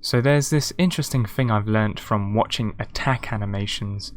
So there's this interesting thing I've learnt from watching attack animations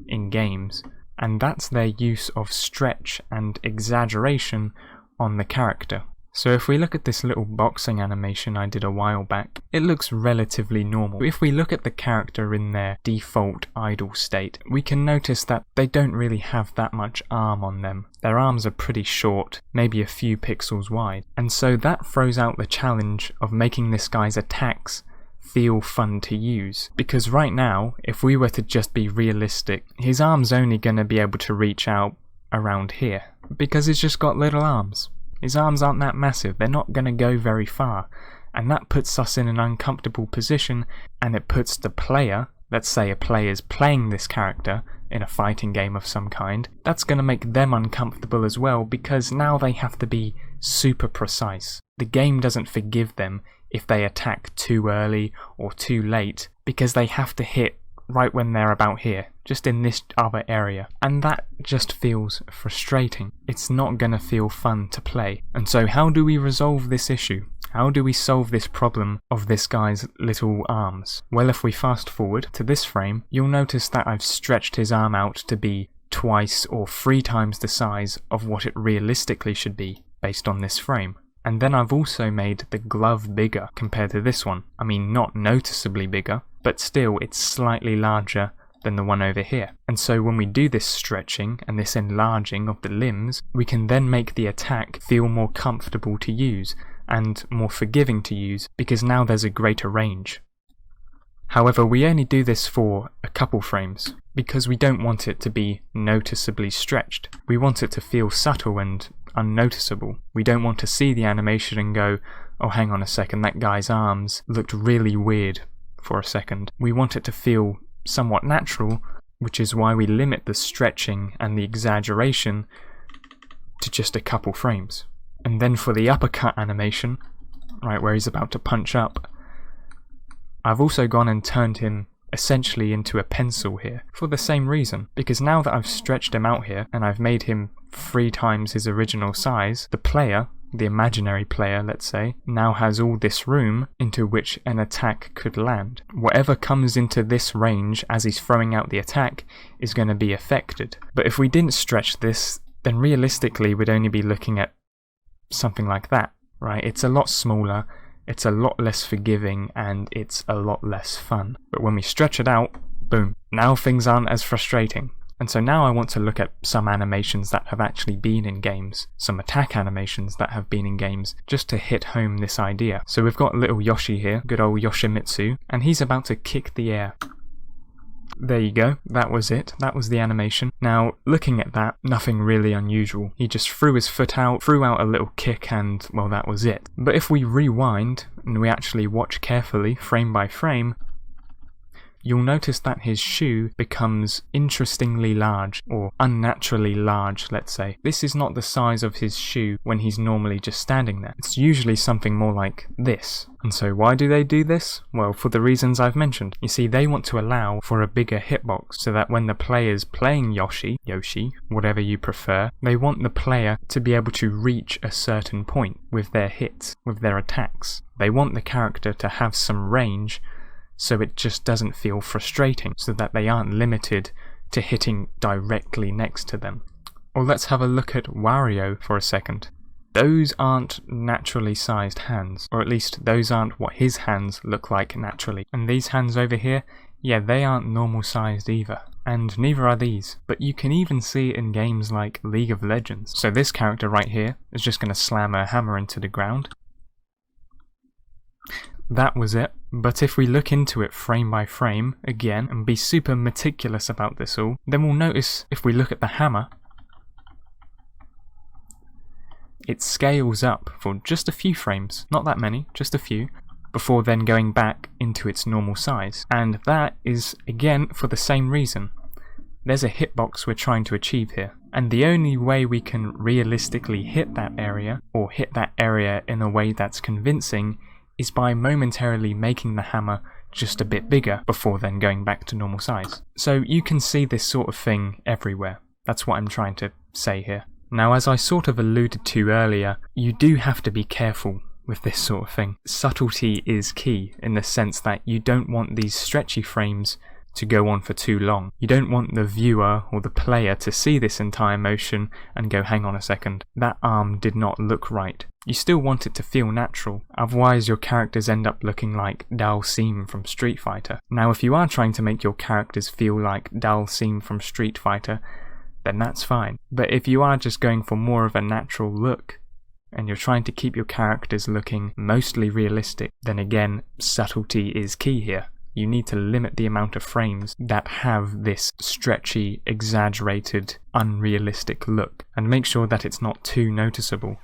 in games, and that's their use of stretch and exaggeration on the character. So if we look at this little boxing animation I did a while back, it looks relatively normal. If we look at the character in their default idle state, we can notice that they don't really have that much arm on them. Their arms are pretty short, maybe a few pixels wide, and so that throws out the challenge of making this guy's attacks feel fun to use. Because right now, if we were to just be realistic, his arm's only going to be able to reach out around here, because he's just got little arms. His arms aren't that massive, they're not going to go very far, and that puts us in an uncomfortable position, and it puts the player, let's say a player's playing this character in a fighting game of some kind, that's going to make them uncomfortable as well, because now they have to be super precise. The game doesn't forgive them if they attack too early or too late, because they have to hit right when they're about here, just in this other area, and that just feels frustrating. It's not gonna feel fun to play. And so how do we resolve this issue? How do we solve this problem of this guy's little arms? Well, if we fast forward to this frame, you'll notice that I've stretched his arm out to be twice or 3 times the size of what it realistically should be based on this frame. And then I've also made the glove bigger compared to this one. I mean, not noticeably bigger, but still it's slightly larger than the one over here. And so when we do this stretching and this enlarging of the limbs, we can then make the attack feel more comfortable to use and more forgiving to use, because now there's a greater range. However, we only do this for a couple frames, because we don't want it to be noticeably stretched. We want it to feel subtle and unnoticeable. We don't want to see the animation and go, oh, hang on a second, that guy's arms looked really weird for a second. We want it to feel somewhat natural, which is why we limit the stretching and the exaggeration to just a couple frames. And then for the uppercut animation, right where he's about to punch up, I've also gone and turned him essentially into a pencil here, for the same reason, because now that I've stretched him out here and I've made him 3 times his original size, the player, the imaginary player let's say, now has all this room into which an attack could land. Whatever comes into this range as he's throwing out the attack is going to be affected. But if we didn't stretch this, then realistically we'd only be looking at something like that, right? It's a lot smaller, it's a lot less forgiving, and it's a lot less fun. But when we stretch it out, boom, now things aren't as frustrating. And so now I want to look at some animations that have actually been in games, some attack animations that have been in games, just to hit home this idea. So we've got little Yoshi here, good old Yoshimitsu, and he's about to kick the air. There you go, that was it, that was the animation. Now, looking at that, nothing really unusual. He just threw his foot out, threw out a little kick, and, well, that was it. But if we rewind, and we actually watch carefully, frame by frame, you'll notice that his shoe becomes interestingly large, or unnaturally large, let's say. This is not the size of his shoe when he's normally just standing there. It's usually something more like this. And so why do they do this? Well, for the reasons I've mentioned. You see, they want to allow for a bigger hitbox, so that when the player's playing Yoshi, whatever you prefer, they want the player to be able to reach a certain point with their hits, with their attacks. They want the character to have some range, so it just doesn't feel frustrating, so that they aren't limited to hitting directly next to them. Or let's have a look at Wario for a second. Those aren't naturally sized hands, or at least those aren't what his hands look like naturally. And these hands over here, yeah, they aren't normal sized either. And neither are these, but you can even see it in games like League of Legends. So this character right here is just going to slam a hammer into the ground. That was it, but if we look into it frame by frame, again, and be super meticulous about this all, then we'll notice if we look at the hammer, it scales up for just a few frames, not that many, just a few, before then going back into its normal size. And that is, again, for the same reason. There's a hitbox we're trying to achieve here, and the only way we can realistically hit that area, or hit that area in a way that's convincing, is by momentarily making the hammer just a bit bigger before then going back to normal size. So you can see this sort of thing everywhere. That's what I'm trying to say here. Now, as I sort of alluded to earlier, you do have to be careful with this sort of thing. Subtlety is key in the sense that you don't want these stretchy frames to go on for too long. You don't want the viewer or the player to see this entire motion and go, hang on a second, that arm did not look right. You still want it to feel natural, otherwise your characters end up looking like Dalsim from Street Fighter. Now if you are trying to make your characters feel like Dalsim from Street Fighter, then that's fine. But if you are just going for more of a natural look, and you're trying to keep your characters looking mostly realistic, then again, subtlety is key here. You need to limit the amount of frames that have this stretchy, exaggerated, unrealistic look, and make sure that it's not too noticeable.